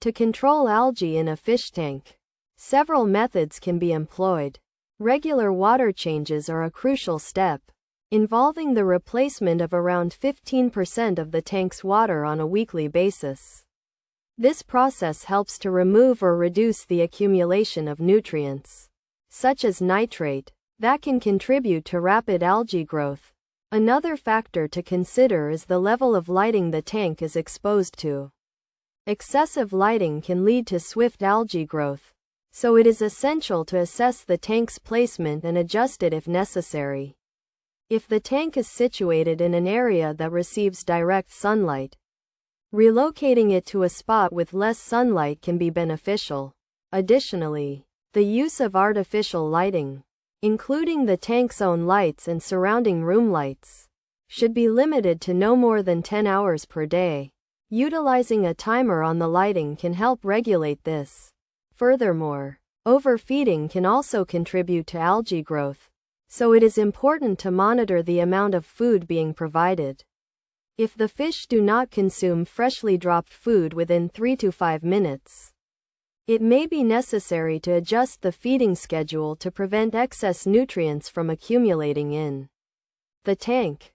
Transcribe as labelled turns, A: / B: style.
A: To control algae in a fish tank, several methods can be employed. Regular water changes are a crucial step, involving the replacement of around 15% of the tank's water on a weekly basis. This process helps to remove or reduce the accumulation of nutrients, such as nitrate, that can contribute to rapid algae growth. Another factor to consider is the level of lighting the tank is exposed to. Excessive lighting can lead to swift algae growth, so it is essential to assess the tank's placement and adjust it if necessary. If the tank is situated in an area that receives direct sunlight, relocating it to a spot with less sunlight can be beneficial. Additionally, the use of artificial lighting, including the tank's own lights and surrounding room lights, should be limited to no more than 10 hours per day. Utilizing a timer on the lighting can help regulate this. Furthermore, overfeeding can also contribute to algae growth, so it is important to monitor the amount of food being provided. If the fish do not consume freshly dropped food within 3 to 5 minutes, it may be necessary to adjust the feeding schedule to prevent excess nutrients from accumulating in the tank.